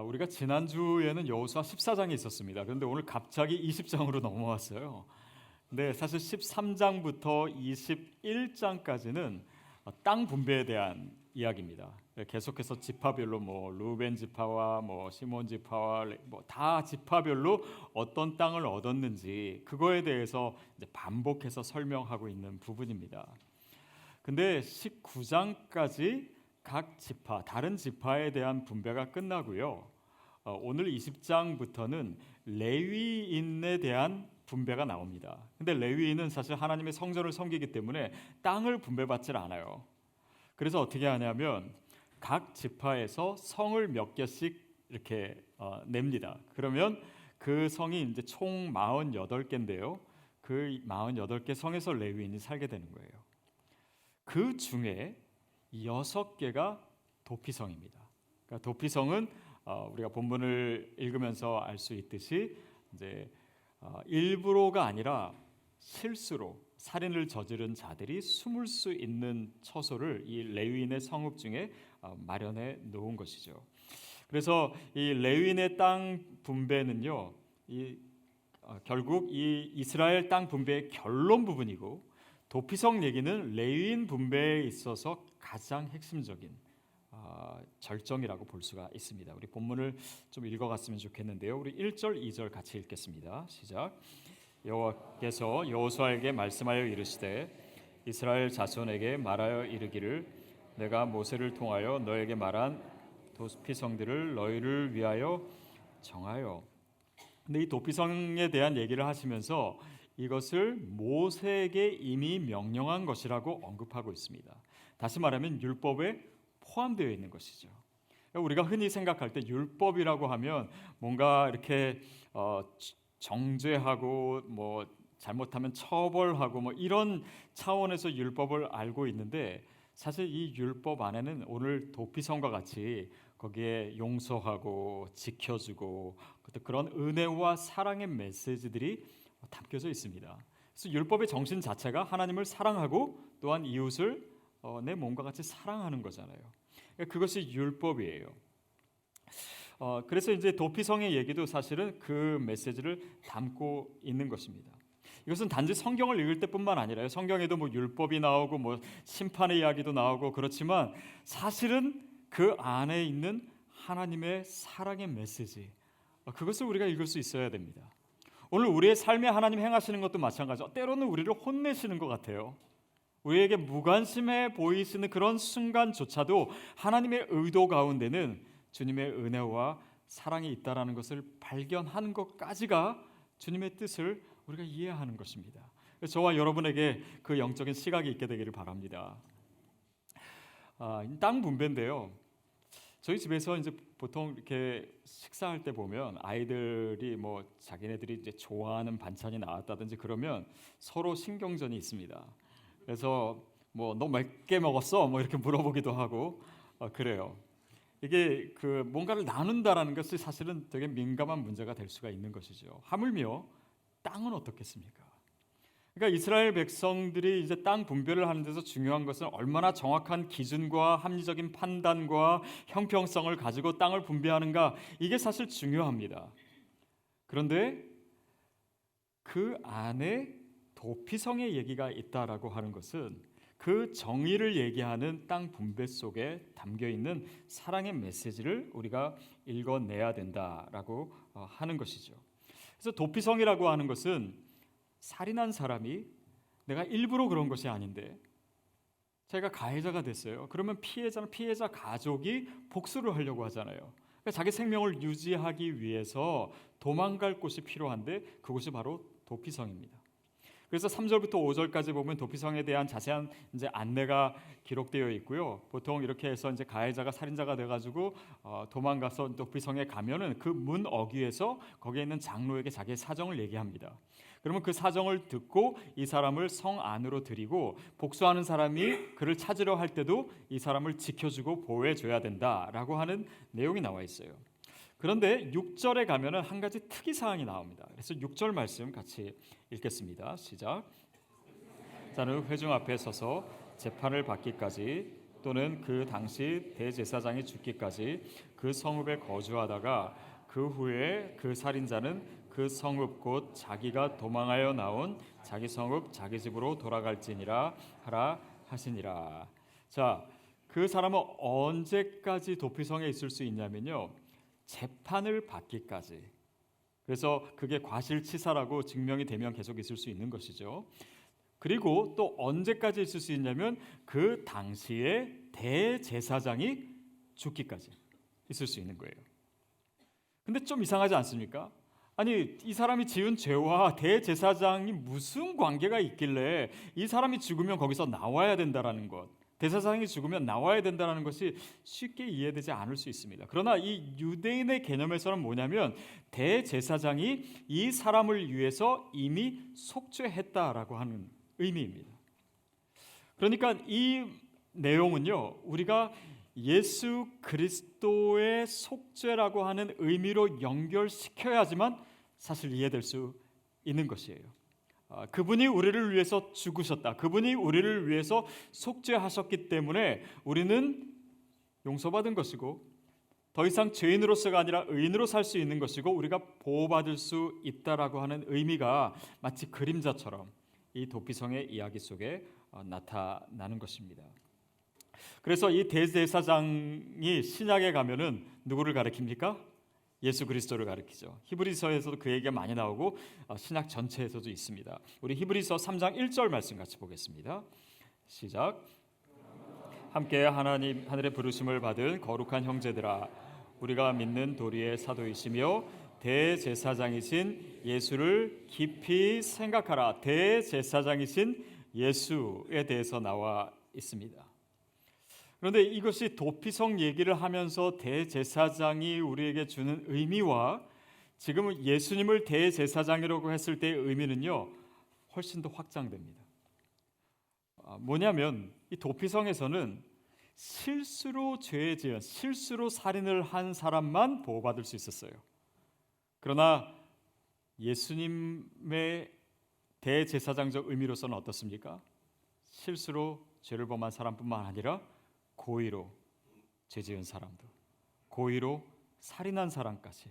우리가 지난주에는 여호수아 14장이 있었습니다. 그런데 오늘 갑자기 20장으로 넘어왔어요. 근데 사실 13장부터 21장까지는 땅 분배에 대한 이야기입니다. 계속해서 지파별로 루벤 지파와 시몬 지파와 다 지파별로 어떤 땅을 얻었는지 그거에 대해서 이제 반복해서 설명하고 있는 부분입니다. 근데 19장까지 각 지파, 다른 지파에 대한 분배가 끝나고요. 오늘 20장부터는 레위인에 대한 분배가 나옵니다. 근데 레위인은 사실 하나님의 성전을 섬기기 때문에 땅을 분배받질 않아요. 그래서 어떻게 하냐면 각 지파에서 성을 몇 개씩 이렇게 냅니다. 그러면 그 성이 이제 총 48개인데요. 그 48개 성에서 레위인이 살게 되는 거예요. 그 중에 6개가 도피성입니다. 그러니까 도피성은 우리가 본문을 읽으면서 알 수 있듯이 이제 일부러가 아니라 실수로 살인을 저지른 자들이 숨을 수 있는 처소를 이 레위인의 성읍 중에 마련해 놓은 것이죠. 그래서 이 레위인의 땅 분배는요, 결국 이 이스라엘 땅 분배의 결론 부분이고, 도피성 얘기는 레위인 분배에 있어서 가장 핵심적인 절정이라고 볼 수가 있습니다. 우리 본문을 좀 읽어갔으면 좋겠는데요. 우리 1절, 2절 같이 읽겠습니다. 시작. 여호와께서 여호수아에게 말씀하여 이르시되 이스라엘 자손에게 말하여 이르기를 내가 모세를 통하여 너에게 말한 도피성들을 너희를 위하여 정하여. 근데 이 도피성에 대한 얘기를 하시면서 이것을 모세에게 이미 명령한 것이라고 언급하고 있습니다. 다시 말하면 율법에 포함되어 있는 것이죠. 우리가 흔히 생각할 때 율법이라고 하면 뭔가 이렇게 정죄하고 잘못하면 처벌하고 이런 차원에서 율법을 알고 있는데, 사실 이 율법 안에는 오늘 도피성과 같이 거기에 용서하고 지켜주고 그런 은혜와 사랑의 메시지들이 담겨져 있습니다. 그래서 율법의 정신 자체가 하나님을 사랑하고 또한 이웃을 내 몸과 같이 사랑하는 거잖아요. 그것이 율법이에요. 그래서 이제 도피성의 얘기도 사실은 그 메시지를 담고 있는 것입니다. 이것은 단지 성경을 읽을 때뿐만 아니라요. 성경에도 율법이 나오고 심판의 이야기도 나오고 그렇지만 사실은 그 안에 있는 하나님의 사랑의 메시지, 그것을 우리가 읽을 수 있어야 됩니다. 오늘 우리의 삶에 하나님 행하시는 것도 마찬가지죠. 때로는 우리를 혼내시는 것 같아요. 우리에게 무관심해 보이시는 그런 순간조차도 하나님의 의도 가운데는 주님의 은혜와 사랑이 있다라는 것을 발견하는 것까지가 주님의 뜻을 우리가 이해하는 것입니다. 저와 여러분에게 그 영적인 시각이 있게 되기를 바랍니다. 땅 분배인데요. 저희 집에서 이제 보통 이렇게 식사할 때 보면 아이들이 자기네들이 이제 좋아하는 반찬이 나왔다든지 그러면 서로 신경전이 있습니다. 그래서 너 몇 개 먹었어? 이렇게 물어보기도 하고 그래요. 이게 뭔가를 나눈다라는 것이 사실은 되게 민감한 문제가 될 수가 있는 것이죠. 하물며 땅은 어떻겠습니까? 그러니까 이스라엘 백성들이 이제 땅 분배를 하는 데서 중요한 것은 얼마나 정확한 기준과 합리적인 판단과 형평성을 가지고 땅을 분배하는가, 이게 사실 중요합니다. 그런데 그 안에 도피성의 얘기가 있다라고 하는 것은 그 정의를 얘기하는 땅 분배 속에 담겨 있는 사랑의 메시지를 우리가 읽어내야 된다라고 하는 것이죠. 그래서 도피성이라고 하는 것은 살인한 사람이 내가 일부러 그런 것이 아닌데 자기가 가해자가 됐어요. 그러면 피해자 가족이 복수를 하려고 하잖아요. 그러니까 자기 생명을 유지하기 위해서 도망갈 곳이 필요한데 그곳이 바로 도피성입니다. 그래서 3절부터 5절까지 보면 도피성에 대한 자세한 이제 안내가 기록되어 있고요. 보통 이렇게 해서 이제 가해자가 살인자가 돼가지고 도망가서 도피성에 가면은 그 문 어귀에서 거기에 있는 장로에게 자기의 사정을 얘기합니다. 그러면 그 사정을 듣고 이 사람을 성 안으로 들이고 복수하는 사람이 그를 찾으려 할 때도 이 사람을 지켜주고 보호해줘야 된다라고 하는 내용이 나와 있어요. 그런데 6절에 가면은 한 가지 특이 사항이 나옵니다. 그래서 6절 말씀 같이 읽겠습니다. 시작. 자는 회중 앞에 서서 재판을 받기까지 또는 그 당시 대제사장이 죽기까지 그 성읍에 거주하다가 그 후에 그 살인자는 그 성읍 곧 자기가 도망하여 나온 자기 성읍 자기 집으로 돌아갈지니라 하라 하시니라. 자, 그 사람은 언제까지 도피성에 있을 수 있냐면요, 재판을 받기까지. 그래서 그게 과실치사라고 증명이 되면 계속 있을 수 있는 것이죠. 그리고 또 언제까지 있을 수 있냐면 그 당시에 대제사장이 죽기까지 있을 수 있는 거예요. 근데 좀 이상하지 않습니까? 아니, 이 사람이 지은 죄와 대제사장이 무슨 관계가 있길래 이 사람이 죽으면 거기서 나와야 된다라는 것, 대제사장이 죽으면 나와야 된다는 것이 쉽게 이해되지 않을 수 있습니다. 그러나 이 유대인의 개념에서는 뭐냐면 대제사장이 이 사람을 위해서 이미 속죄했다라고 하는 의미입니다. 그러니까 이 내용은요, 우리가 예수 그리스도의 속죄라고 하는 의미로 연결시켜야지만 사실 이해될 수 있는 것이에요. 그분이 우리를 위해서 죽으셨다. 그분이 우리를 위해서 속죄하셨기 때문에 우리는 용서받은 것이고 더 이상 죄인으로서가 아니라 의인으로 살 수 있는 것이고 우리가 보호받을 수 있다라고 하는 의미가 마치 그림자처럼 이 도피성의 이야기 속에 나타나는 것입니다. 그래서 이 대제사장이 신약에 가면은 누구를 가리킵니까? 예수 그리스도를 가리키죠. 히브리서에서도 그 얘기가 많이 나오고 신약 전체에서도 있습니다. 우리 히브리서 3장 1절 말씀 같이 보겠습니다. 시작. 함께 하나님 하늘의 부르심을 받은 거룩한 형제들아, 우리가 믿는 도리의 사도이시며 대제사장이신 예수를 깊이 생각하라. 대제사장이신 예수에 대해서 나와 있습니다. 그런데 이것이 도피성 얘기를 하면서 대제사장이 우리에게 주는 의미와 지금 예수님을 대제사장이라고 했을 때의 의미는요, 훨씬 더 확장됩니다. 뭐냐면 이 도피성에서는 실수로 죄에 지은, 실수로 살인을 한 사람만 보호받을 수 있었어요. 그러나 예수님의 대제사장적 의미로서는 어떻습니까? 실수로 죄를 범한 사람뿐만 아니라 고의로 죄 지은 사람도, 고의로 살인한 사람까지,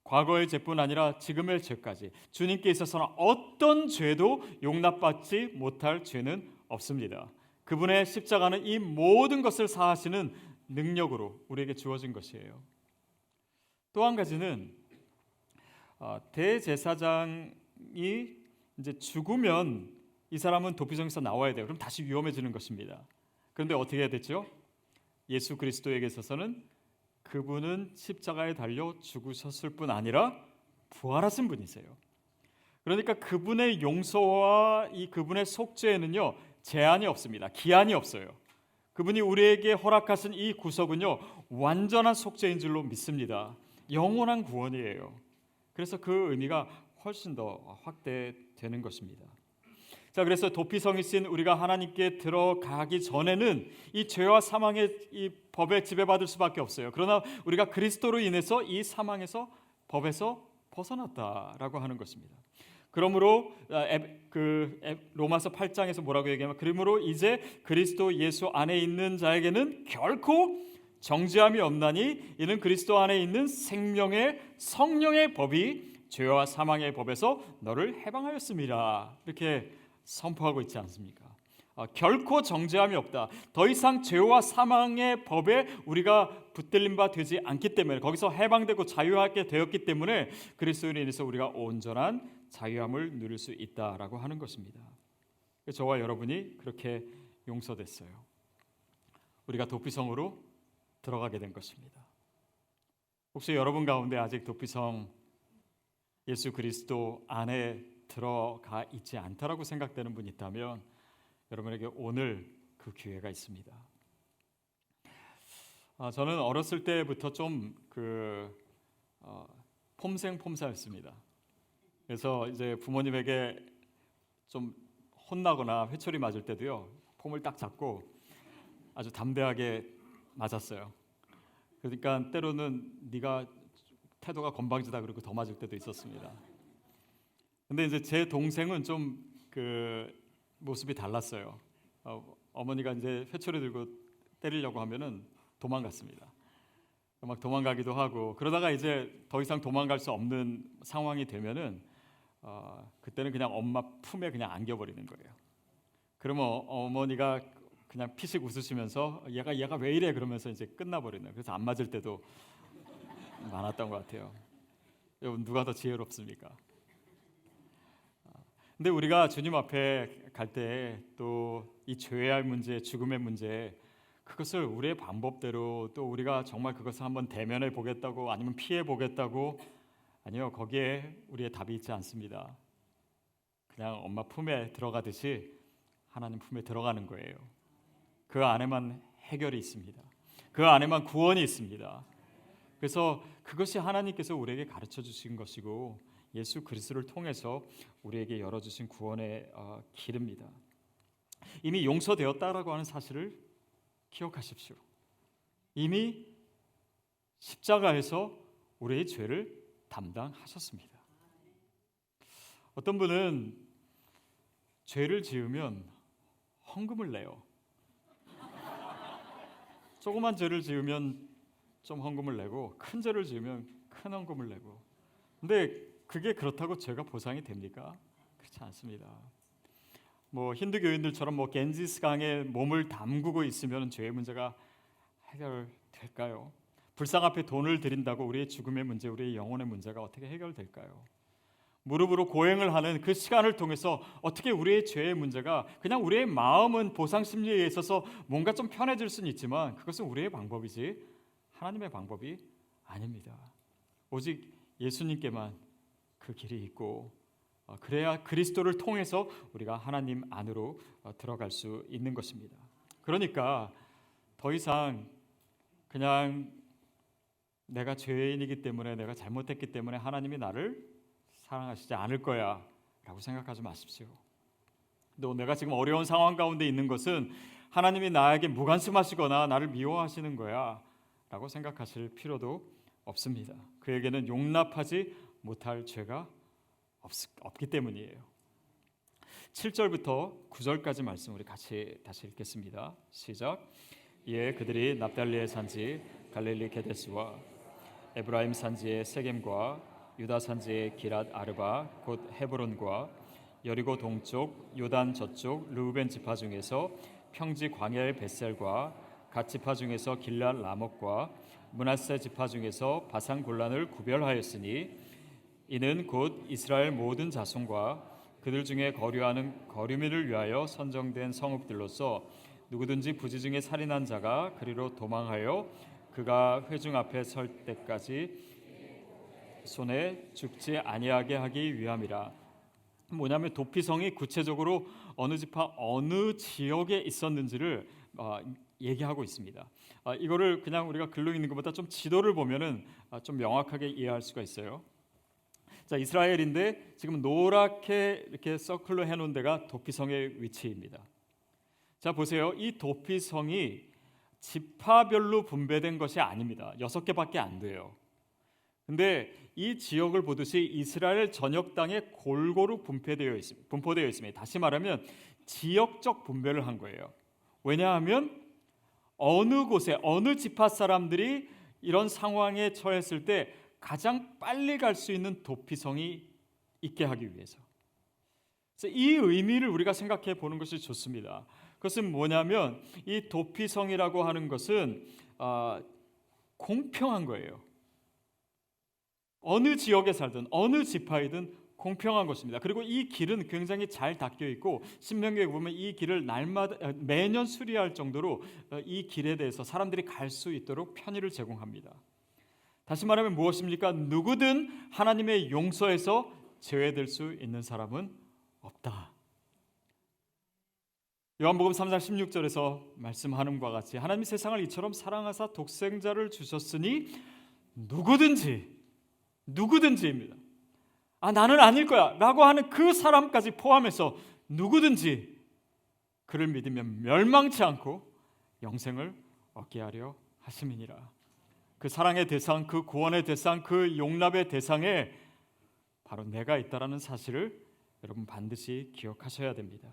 과거의 죄뿐 아니라 지금의 죄까지 주님께 있어서는 어떤 죄도 용납받지 못할 죄는 없습니다. 그분의 십자가는 이 모든 것을 사하시는 능력으로 우리에게 주어진 것이에요. 또 한 가지는 대제사장이 이제 죽으면 이 사람은 도피성에서 나와야 돼요. 그럼 다시 위험해지는 것입니다. 그런데 어떻게 해야 됐죠? 예수 그리스도에게 있어서는 그분은 십자가에 달려 죽으셨을 뿐 아니라 부활하신 분이세요. 그러니까 그분의 용서와 이 그분의 속죄에는요, 제한이 없습니다. 기한이 없어요. 그분이 우리에게 허락하신 이 구속은요, 완전한 속죄인 줄로 믿습니다. 영원한 구원이에요. 그래서 그 의미가 훨씬 더 확대되는 것입니다. 자, 그래서 도피성이신 우리가 하나님께 들어가기 전에는 이 죄와 사망의 이 법에 지배받을 수밖에 없어요. 그러나 우리가 그리스도로 인해서 이 사망에서, 법에서 벗어났다라고 하는 것입니다. 그러므로 로마서 8장에서 뭐라고 얘기하면, 그러므로 이제 그리스도 예수 안에 있는 자에게는 결코 정죄함이 없나니 이는 그리스도 안에 있는 생명의 성령의 법이 죄와 사망의 법에서 너를 해방하였습니다. 이렇게 선포하고 있지 않습니까? 결코 정죄함이 없다. 더 이상 죄와 사망의 법에 우리가 붙들림 바 되지 않기 때문에, 거기서 해방되고 자유하게 되었기 때문에 그리스도인에 의해서 우리가 온전한 자유함을 누릴 수 있다라고 하는 것입니다. 저와 여러분이 그렇게 용서됐어요. 우리가 도피성으로 들어가게 된 것입니다. 혹시 여러분 가운데 아직 도피성 예수 그리스도 안에 들어가 있지 않다라고 생각되는 분이 있다면 여러분에게 오늘 그 기회가 있습니다. 저는 어렸을 때부터 좀 폼생폼사였습니다. 그래서 이제 부모님에게 좀 혼나거나 회초리 맞을 때도요, 폼을 딱 잡고 아주 담대하게 맞았어요. 그러니까 때로는 네가 태도가 건방지다 그러고 더 맞을 때도 있었습니다. 근데 이제 제 동생은 좀 모습이 달랐어요. 어머니가 이제 회초리 들고 때리려고 하면은 도망갔습니다. 막 도망가기도 하고 그러다가 이제 더 이상 도망갈 수 없는 상황이 되면은 그때는 그냥 엄마 품에 그냥 안겨버리는 거예요. 그러면 어머니가 그냥 피식 웃으시면서 얘가 왜 이래 그러면서 이제 끝나버리는. 그래서 안 맞을 때도 많았던 것 같아요. 여러분 누가 더 지혜롭습니까? 근데 우리가 주님 앞에 갈 때 또 이 죄의 문제, 죽음의 문제 그것을 우리의 방법대로 또 우리가 정말 그것을 한번 대면해 보겠다고 아니면 피해 보겠다고 아니요 거기에 우리의 답이 있지 않습니다. 그냥 엄마 품에 들어가듯이 하나님 품에 들어가는 거예요. 그 안에만 해결이 있습니다. 그 안에만 구원이 있습니다. 그래서 그것이 하나님께서 우리에게 가르쳐 주신 것이고 예수 그리스도를 통해서 우리에게 열어주신 구원의 길입니다. 이미 용서되었다라고 하는 사실을 기억하십시오. 이미 십자가에서 우리의 죄를 담당하셨습니다. 어떤 분은 죄를 지으면 헌금을 내요. 조그만 죄를 지으면 좀 헌금을 내고 큰 죄를 지으면 큰 헌금을 내고. 근데 그게 그렇다고 죄가 보상이 됩니까? 그렇지 않습니다. 뭐 힌두교인들처럼 뭐 겐지스 강에 몸을 담그고 있으면 죄의 문제가 해결될까요? 불상 앞에 돈을 드린다고 우리의 죽음의 문제, 우리의 영혼의 문제가 어떻게 해결될까요? 무릎으로 고행을 하는 그 시간을 통해서 어떻게 우리의 죄의 문제가 그냥 우리의 마음은 보상 심리에 있어서 뭔가 좀 편해질 수는 있지만 그것은 우리의 방법이지 하나님의 방법이 아닙니다. 오직 예수님께만 그 길이 있고 그래야 그리스도를 통해서 우리가 하나님 안으로 들어갈 수 있는 것입니다. 그러니까 더 이상 그냥 내가 죄인이기 때문에 내가 잘못했기 때문에 하나님이 나를 사랑하시지 않을 거야 라고 생각하지 마십시오. 또 내가 지금 어려운 상황 가운데 있는 것은 하나님이 나에게 무관심하시거나 나를 미워하시는 거야 라고 생각하실 필요도 없습니다. 그에게는 용납하지 못할 죄가 없기 때문이에요. 7절부터 9절까지 말씀 우리 같이 다시 읽겠습니다. 시작. 이에 그들이 납달리의 산지 갈릴리 게데스와 에브라임 산지의 세겜과 유다 산지의 기랏 아르바 곧 헤브론과 여리고 동쪽 요단 저쪽 르우벤 지파 중에서 평지 광야의 벳셀과 갓 지파 중에서 길랏 라목과 므낫세 지파 중에서 바산 골란을 구별하였으니 이는 곧 이스라엘 모든 자손과 그들 중에 거류하는 거류민을 위하여 선정된 성읍들로서 누구든지 부지 중에 살인한 자가 그리로 도망하여 그가 회중 앞에 설 때까지 손에 죽지 아니하게 하기 위함이라. 뭐냐면 도피성이 구체적으로 어느 지파 어느 지역에 있었는지를 얘기하고 있습니다. 이거를 그냥 우리가 글로 읽는 것보다 좀 지도를 보면은 좀 명확하게 이해할 수가 있어요. 자, 이스라엘인데 지금 노랗게 이렇게 서클로 해놓은 데가 도피성의 위치입니다. 자, 보세요. 이 도피성이 지파별로 분배된 것이 아닙니다. 6개밖에 안 돼요. 근데 이 지역을 보듯이 이스라엘 전역 땅에 골고루 분포되어 있습니다. 다시 말하면 지역적 분배를 한 거예요. 왜냐하면 어느 곳에 어느 지파 사람들이 이런 상황에 처했을 때 가장 빨리 갈 수 있는 도피성이 있게 하기 위해서. 그래서 이 의미를 우리가 생각해 보는 것이 좋습니다. 그것은 뭐냐면 이 도피성이라고 하는 것은 공평한 거예요. 어느 지역에 살든 어느 지파이든 공평한 것입니다. 그리고 이 길은 굉장히 잘 닦여 있고 신명기에 보면 이 길을 매년 수리할 정도로 이 길에 대해서 사람들이 갈 수 있도록 편의를 제공합니다. 다시 말하면 무엇입니까? 누구든 하나님의 용서에서 제외될 수 있는 사람은 없다. 요한복음 3장 16절에서 말씀하는 바와 같이 하나님이 세상을 이처럼 사랑하사 독생자를 주셨으니 누구든지입니다. 나는 아닐 거야 라고 하는 그 사람까지 포함해서 누구든지 그를 믿으면 멸망치 않고 영생을 얻게 하려 하심이니라. 그 사랑의 대상, 그 구원의 대상, 그 용납의 대상에 바로 내가 있다라는 사실을 여러분 반드시 기억하셔야 됩니다.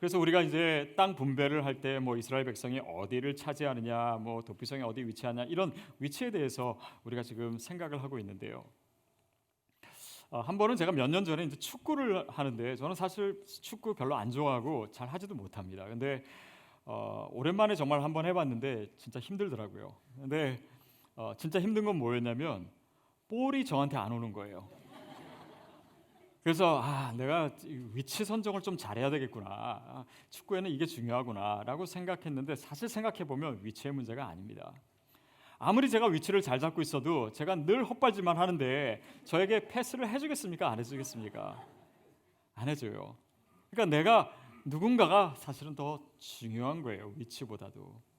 그래서 우리가 이제 땅 분배를 할 때 뭐 이스라엘 백성이 어디를 차지하느냐, 뭐 도피성이 어디 위치하냐 이런 위치에 대해서 우리가 지금 생각을 하고 있는데요. 한 번은 제가 몇 년 전에 이제 축구를 하는데 저는 사실 축구 별로 안 좋아하고 잘 하지도 못합니다. 근데 오랜만에 정말 한번 해봤는데 진짜 힘들더라고요. 근데 진짜 힘든 건 뭐였냐면 볼이 저한테 안 오는 거예요. 그래서 내가 위치 선정을 좀 잘해야 되겠구나. 축구에는 이게 중요하구나라고 생각했는데 사실 생각해 보면 위치의 문제가 아닙니다. 아무리 제가 위치를 잘 잡고 있어도 제가 늘 헛발질만 하는데 저에게 패스를 해주겠습니까? 안 해주겠습니까? 안 해줘요. 그러니까 누군가가 사실은 더 중요한 거예요. 위치보다도.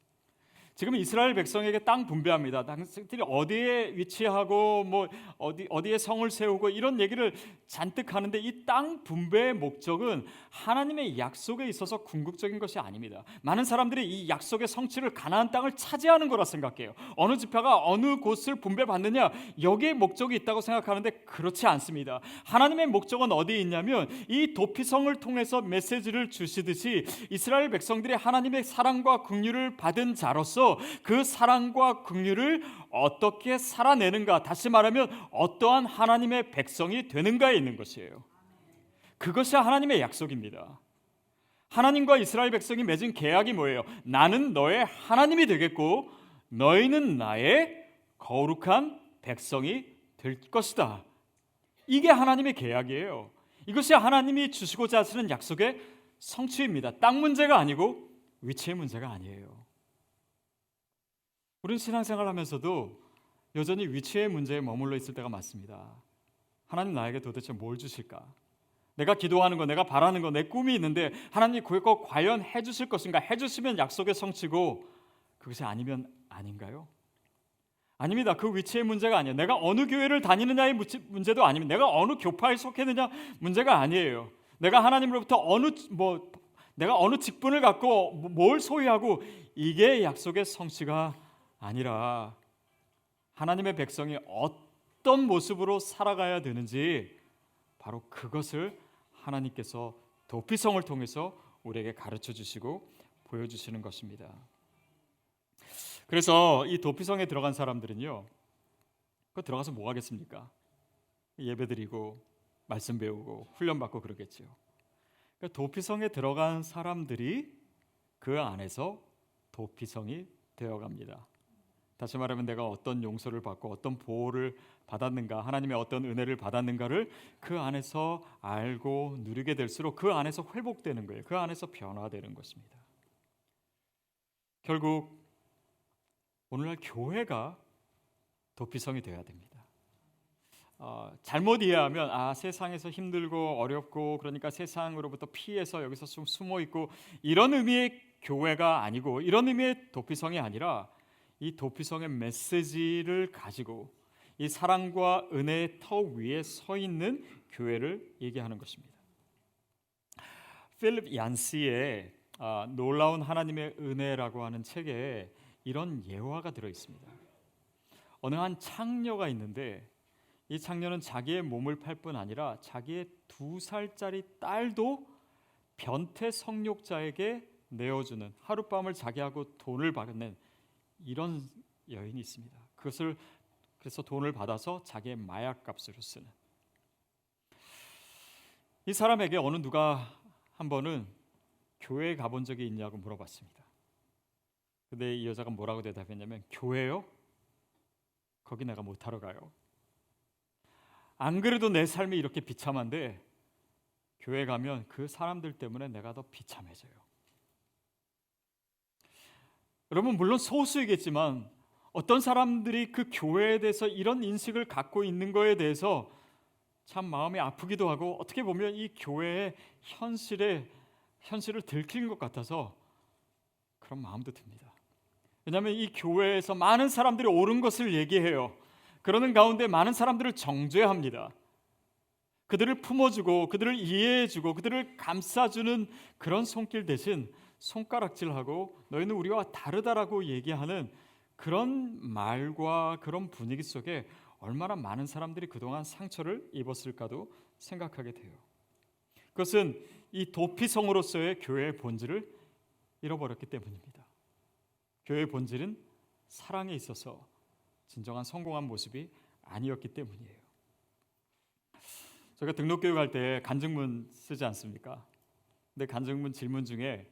지금 이스라엘 백성에게 땅 분배합니다. 당신들이 어디에 위치하고 뭐 어디에 성을 세우고 이런 얘기를 잔뜩 하는데 이 땅 분배의 목적은 하나님의 약속에 있어서 궁극적인 것이 아닙니다. 많은 사람들이 이 약속의 성취를 가나안 땅을 차지하는 거라 생각해요. 어느 지파가 어느 곳을 분배받느냐 여기에 목적이 있다고 생각하는데 그렇지 않습니다. 하나님의 목적은 어디에 있냐면 이 도피성을 통해서 메시지를 주시듯이 이스라엘 백성들이 하나님의 사랑과 긍휼을 받은 자로서 그 사랑과 긍휼을 어떻게 살아내는가, 다시 말하면 어떠한 하나님의 백성이 되는가에 있는 것이에요. 그것이 하나님의 약속입니다. 하나님과 이스라엘 백성이 맺은 계약이 뭐예요? 나는 너의 하나님이 되겠고 너희는 나의 거룩한 백성이 될 것이다. 이게 하나님의 계약이에요. 이것이 하나님이 주시고자 하시는 약속의 성취입니다. 땅 문제가 아니고 위치의 문제가 아니에요. 우리는 신앙생활 하면서도 여전히 위치의 문제에 머물러 있을 때가 많습니다. 하나님 나에게 도대체 뭘 주실까? 내가 기도하는 거, 내가 바라는 거, 내 꿈이 있는데 하나님이 그거 과연 해주실 것인가? 해주시면 약속의 성취고 그것이 아니면 아닌가요? 아닙니다. 그 위치의 문제가 아니에요. 내가 어느 교회를 다니느냐의 문제도 아닙니다. 내가 어느 교파에 속했느냐 문제가 아니에요. 내가 하나님으로부터 내가 어느 직분을 갖고 뭘 소유하고 이게 약속의 성취가 아니라 하나님의 백성이 어떤 모습으로 살아가야 되는지 바로 그것을 하나님께서 도피성을 통해서 우리에게 가르쳐 주시고 보여주시는 것입니다. 그래서 이 도피성에 들어간 사람들은요, 그 들어가서 뭐 하겠습니까? 예배드리고 말씀 배우고 훈련받고 그러겠죠. 그러니까 도피성에 들어간 사람들이 그 안에서 도피성이 되어갑니다. 다시 말하면 내가 어떤 용서를 받고 어떤 보호를 받았는가, 하나님의 어떤 은혜를 받았는가를 그 안에서 알고 누리게 될수록 그 안에서 회복되는 거예요. 그 안에서 변화되는 것입니다. 결국 오늘날 교회가 도피성이 되어야 됩니다. 잘못 이해하면 세상에서 힘들고 어렵고 그러니까 세상으로부터 피해서 여기서 좀 숨어 있고 이런 의미의 교회가 아니고 이런 의미의 도피성이 아니라 이 도피성의 메시지를 가지고 이 사랑과 은혜의 터 위에 서 있는 교회를 얘기하는 것입니다. 필립 얀시의 놀라운 하나님의 은혜라고 하는 책에 이런 예화가 들어 있습니다. 어느 한 창녀가 있는데 이 창녀는 자기의 몸을 팔 뿐 아니라 자기의 2살짜리 딸도 변태 성욕자에게 내어주는, 하룻밤을 자기하고 돈을 받는 이런 여인이 있습니다. 그래서 돈을 받아서 자기의 마약값으로 쓰는. 이 사람에게 어느 누가 한 번은 교회에 가본 적이 있냐고 물어봤습니다. 근데 이 여자가 뭐라고 대답했냐면 교회요? 거기 내가 못하러 가요. 안 그래도 내 삶이 이렇게 비참한데 교회 가면 그 사람들 때문에 내가 더 비참해져요. 여러분 물론 소수이겠지만 어떤 사람들이 그 교회에 대해서 이런 인식을 갖고 있는 거에 대해서 참 마음이 아프기도 하고 어떻게 보면 이 교회의 현실을 들킨 것 같아서 그런 마음도 듭니다. 왜냐하면 이 교회에서 많은 사람들이 옳은 것을 얘기해요. 그러는 가운데 많은 사람들을 정죄합니다. 그들을 품어주고 그들을 이해해주고 그들을 감싸주는 그런 손길 대신 손가락질하고 너희는 우리와 다르다라고 얘기하는 그런 말과 그런 분위기 속에 얼마나 많은 사람들이 그동안 상처를 입었을까도 생각하게 돼요. 그것은 이 도피성으로서의 교회의 본질을 잃어버렸기 때문입니다. 교회의 본질은 사랑에 있어서 진정한 성공한 모습이 아니었기 때문이에요. 저희가 등록교육 할 때 간증문 쓰지 않습니까? 근데 간증문 질문 중에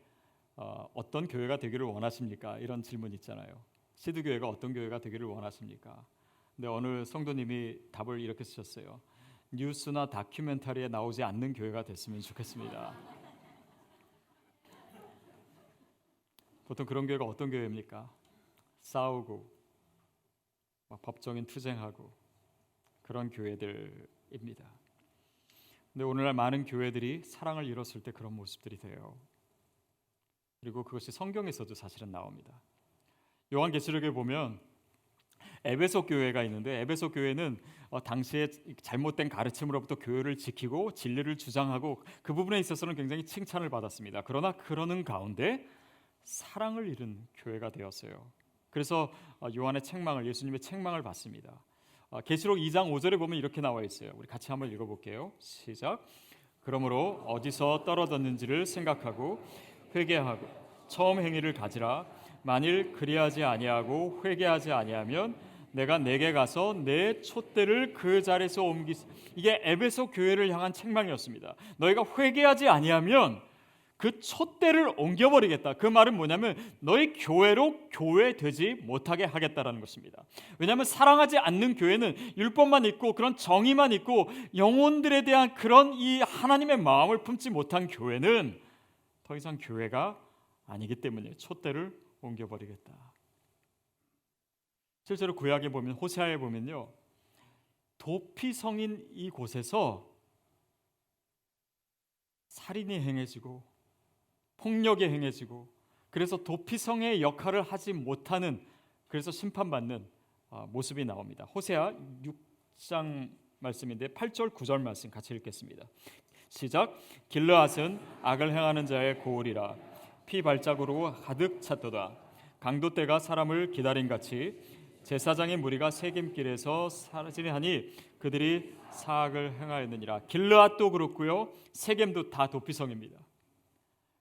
어떤 교회가 되기를 원하십니까? 이런 질문 있잖아요. 시드교회가 어떤 교회가 되기를 원하십니까? 근데 어느 성도님이 답을 이렇게 쓰셨어요. 뉴스나 다큐멘터리에 나오지 않는 교회가 됐으면 좋겠습니다. 보통 그런 교회가 어떤 교회입니까? 싸우고 막 법정인 투쟁하고 그런 교회들입니다. 근데 오늘날 많은 교회들이 사랑을 잃었을 때 그런 모습들이 돼요. 그리고 그것이 성경에서도 사실은 나옵니다. 요한계시록에 보면 에베소 교회가 있는데 에베소 교회는 당시에 잘못된 가르침으로부터 교회를 지키고 진리를 주장하고 그 부분에 있어서는 굉장히 칭찬을 받았습니다. 그러나 그러는 가운데 사랑을 잃은 교회가 되었어요. 그래서 요한의 책망을, 예수님의 책망을 받습니다. 계시록 2장 5절에 보면 이렇게 나와 있어요. 우리 같이 한번 읽어볼게요. 시작. 그러므로 어디서 떨어졌는지를 생각하고 회개하고 처음 행위를 가지라. 만일 그리하지 아니하고 회개하지 아니하면 내가 내게 가서 내 촛대를 그 자리에서 이게 에베소 교회를 향한 책망이었습니다. 너희가 회개하지 아니하면 그 촛대를 옮겨버리겠다. 그 말은 뭐냐면 너희 교회로 교회되지 못하게 하겠다라는 것입니다. 왜냐하면 사랑하지 않는 교회는 율법만 있고 그런 정의만 있고 영혼들에 대한 그런 이 하나님의 마음을 품지 못한 교회는 더 이상 교회가 아니기 때문에 촛대를 옮겨버리겠다. 실제로 구약에 보면 호세아에 보면요, 도피성인 이곳에서 살인이 행해지고 폭력이 행해지고 그래서 도피성의 역할을 하지 못하는, 그래서 심판받는 모습이 나옵니다. 호세아 6장 말씀인데 8절 9절 말씀 같이 읽겠습니다. 시작. 길르앗은 악을 행하는 자의 고을이라 피 발자국으로 가득 찼도다. 강도떼가 사람을 기다린 같이 제사장의 무리가 세겜길에서 사라지니 그들이 사악을 행하였느니라. 길르앗도 그렇고요, 세겜도 다 도피성입니다.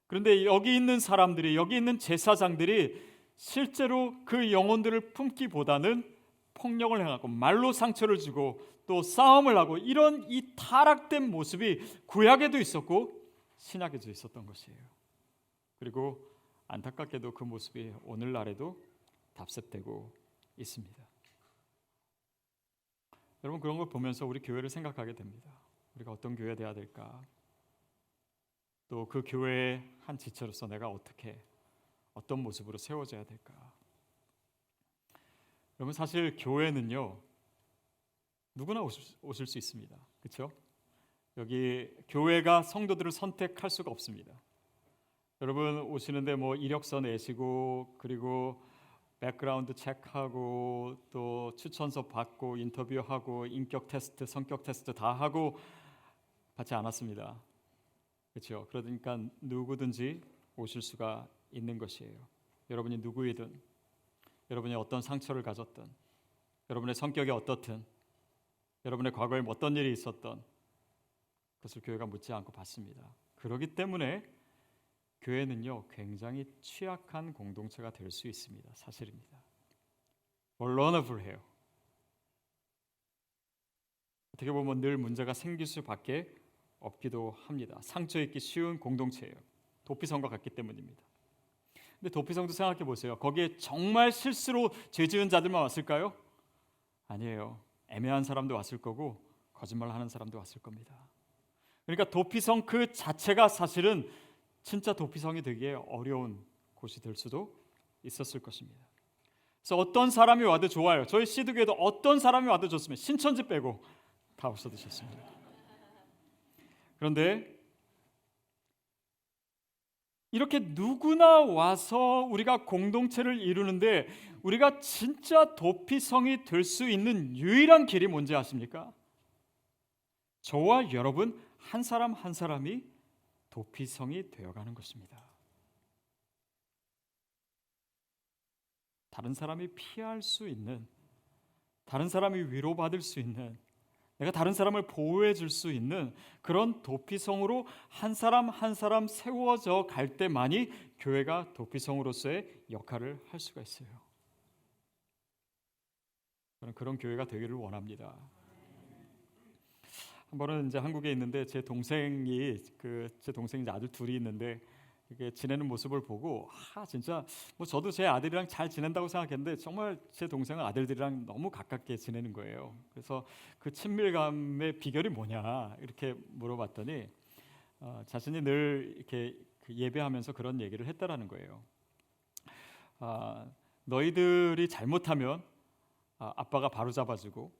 그런데 여기 있는 사람들이, 여기 있는 제사장들이 실제로 그 영혼들을 품기보다는 폭력을 행하고 말로 상처를 주고 또 싸움을 하고 이런 이 타락된 모습이 구약에도 있었고 신약에도 있었던 것이에요. 그리고 안타깝게도 그 모습이 오늘날에도 답습되고 있습니다. 여러분, 그런 걸 보면서 우리 교회를 생각하게 됩니다. 우리가 어떤 교회가 돼야 될까? 또 그 교회의 한 지체로서 내가 어떤 모습으로 세워져야 될까? 여러분, 사실 교회는요, 누구나 오실 수 있습니다. 그렇죠? 여기 교회가 성도들을 선택할 수가 없습니다. 여러분 오시는데 뭐 이력서 내시고 그리고 백그라운드 체크하고 또 추천서 받고 인터뷰하고 인격 테스트, 성격 테스트 다 하고 받지 않았습니다. 그렇죠? 그러니까 누구든지 오실 수가 있는 것이에요. 여러분이 누구이든, 여러분이 어떤 상처를 가졌든, 여러분의 성격이 어떻든, 여러분의 과거에 어떤 일이 있었던 그것을 교회가 묻지 않고 받습니다. 그렇기 때문에 교회는요, 굉장히 취약한 공동체가 될 수 있습니다. 사실입니다. vulnerable해요. 어떻게 보면 늘 문제가 생길 수밖에 없기도 합니다. 상처 입기 쉬운 공동체예요. 도피성과 같기 때문입니다. 근데 도피성도 생각해 보세요. 거기에 정말 실수로 죄 지은 자들만 왔을까요? 아니에요. 애매한 사람도 왔을 거고 거짓말하는 사람도 왔을 겁니다. 그러니까 도피성 그 자체가 사실은 진짜 도피성이 되기에 어려운 곳이 될 수도 있었을 것입니다. 그래서 어떤 사람이 와도 좋아요. 저희 시드교회도 어떤 사람이 와도 좋습니다. 신천지 빼고 다 없어지셨습니다. 그런데 이렇게 누구나 와서 우리가 공동체를 이루는데 우리가 진짜 도피성이 될 수 있는 유일한 길이 뭔지 아십니까? 저와 여러분 한 사람 한 사람이 도피성이 되어가는 것입니다. 다른 사람이 피할 수 있는, 다른 사람이 위로받을 수 있는, 내가 다른 사람을 보호해 줄 수 있는 그런 도피성으로 한 사람 한 사람 세워져 갈 때만이 교회가 도피성으로서의 역할을 할 수가 있어요. 저는 그런 교회가 되기를 원합니다. 한 번은 이제 한국에 있는데 제 동생이 제 동생이 이제 아들 둘이 있는데 이게 지내는 모습을 보고 진짜 뭐 저도 제 아들이랑 잘 지낸다고 생각했는데 정말 제 동생은 아들들이랑 너무 가깝게 지내는 거예요. 그래서 그 친밀감의 비결이 뭐냐 이렇게 물어봤더니 자신이 늘 이렇게 예배하면서 그런 얘기를 했다라는 거예요. 너희들이 잘못하면 아빠가 바로 잡아주고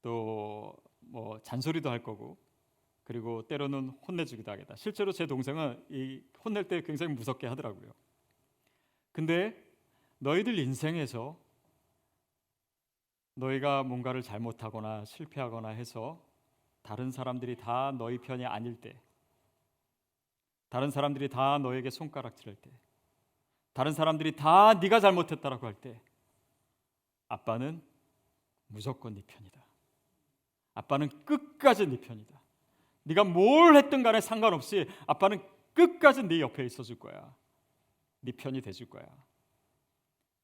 또 뭐 잔소리도 할 거고 그리고 때로는 혼내주기도 하겠다. 실제로 제 동생은 이 혼낼 때 굉장히 무섭게 하더라고요. 근데 너희들 인생에서 너희가 뭔가를 잘못하거나 실패하거나 해서 다른 사람들이 다 너희 편이 아닐 때, 다른 사람들이 다 너에게 손가락질할 때, 다른 사람들이 다 네가 잘못했다라고 할 때 아빠는 무조건 네 편이다. 아빠는 끝까지 네 편이다. 네가 뭘 했든 간에 상관없이 아빠는 끝까지 네 옆에 있어줄 거야. 네 편이 돼줄 거야.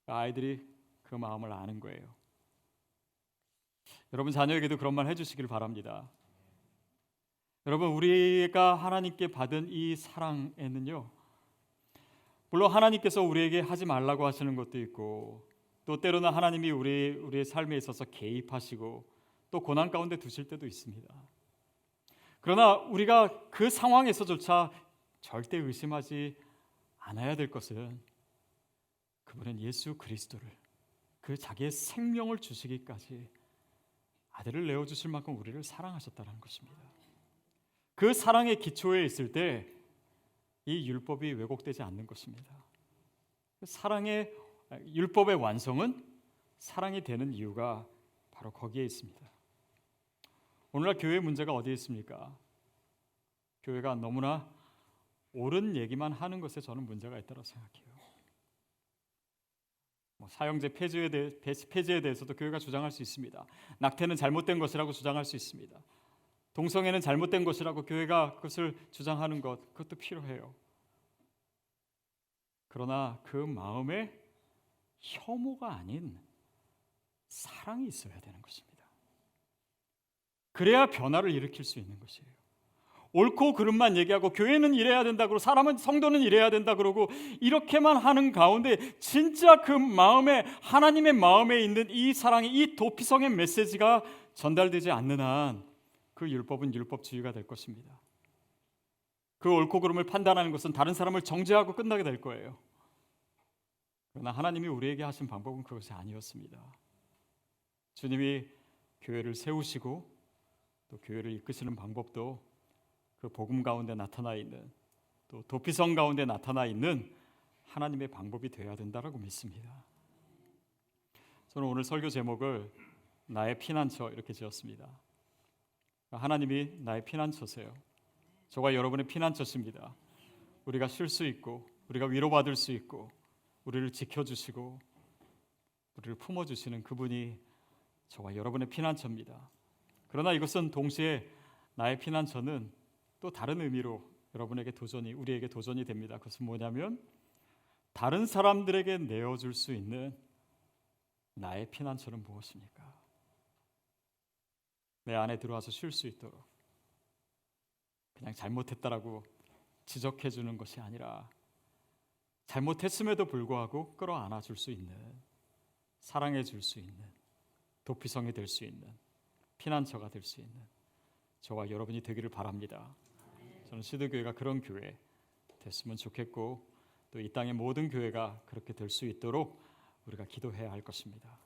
아이들이 그 마음을 아는 거예요. 여러분 자녀에게도 그런 말 해주시길 바랍니다. 여러분 우리가 하나님께 받은 이 사랑에는요, 물론 하나님께서 우리에게 하지 말라고 하시는 것도 있고 또 때로는 하나님이 우리의 삶에 있어서 개입하시고 또 고난 가운데 두실 때도 있습니다. 그러나 우리가 그 상황에서조차 절대 의심하지 않아야 될 것은 그분은 예수 그리스도를 그 자기의 생명을 주시기까지 아들을 내어주실 만큼 우리를 사랑하셨다는 것입니다. 그 사랑의 기초에 있을 때 이 율법이 왜곡되지 않는 것입니다. 사랑의 율법의 완성은 사랑이 되는 이유가 바로 거기에 있습니다. 오늘날 교회의 문제가 어디에 있습니까? 교회가 너무나 옳은 얘기만 하는 것에 저는 문제가 있다고 생각해요. 사형제 폐지에 대해서도 교회가 주장할 수 있습니다. 낙태는 잘못된 것이라고 주장할 수 있습니다. 동성애는 잘못된 것이라고 교회가 그것을 주장하는 그것도 필요해요. 그러나 그 마음에 혐오가 아닌 사랑이 있어야 되는 것입니다. 그래야 변화를 일으킬 수 있는 것이에요. 옳고 그름만 얘기하고 교회는 이래야 된다 그러고 성도는 이래야 된다 그러고 이렇게만 하는 가운데 진짜 그 마음에 하나님의 마음에 있는 이 사랑의 이 도피성의 메시지가 전달되지 않는 한 그 율법은 율법주의가 될 것입니다. 그 옳고 그름을 판단하는 것은 다른 사람을 정죄하고 끝나게 될 거예요. 그러나 하나님이 우리에게 하신 방법은 그것이 아니었습니다. 주님이 교회를 세우시고 또 교회를 이끄시는 방법도 그 복음 가운데 나타나 있는 또 도피성 가운데 나타나 있는 하나님의 방법이 되어야 된다라고 믿습니다. 저는 오늘 설교 제목을 나의 피난처 이렇게 지었습니다. 하나님이 나의 피난처세요. 저와 여러분의 피난처십니다. 우리가 쉴 수 있고 우리가 위로받을 수 있고 우리를 지켜주시고 우리를 품어주시는 그분이 저와 여러분의 피난처입니다. 그러나 이것은 동시에 나의 피난처는 또 다른 의미로 우리에게 도전이 됩니다. 그것은 뭐냐면 다른 사람들에게 내어줄 수 있는 나의 피난처는 무엇입니까? 내 안에 들어와서 쉴 수 있도록 그냥 잘못했다라고 지적해 주는 것이 아니라 잘못했음에도 불구하고 끌어안아 줄 수 있는, 사랑해 줄 수 있는, 도피성이 될 수 있는, 피난처가 될 수 있는 저와 여러분이 되기를 바랍니다. 저는 시드교회가 그런 교회 됐으면 좋겠고 또 이 땅의 모든 교회가 그렇게 될 수 있도록 우리가 기도해야 할 것입니다.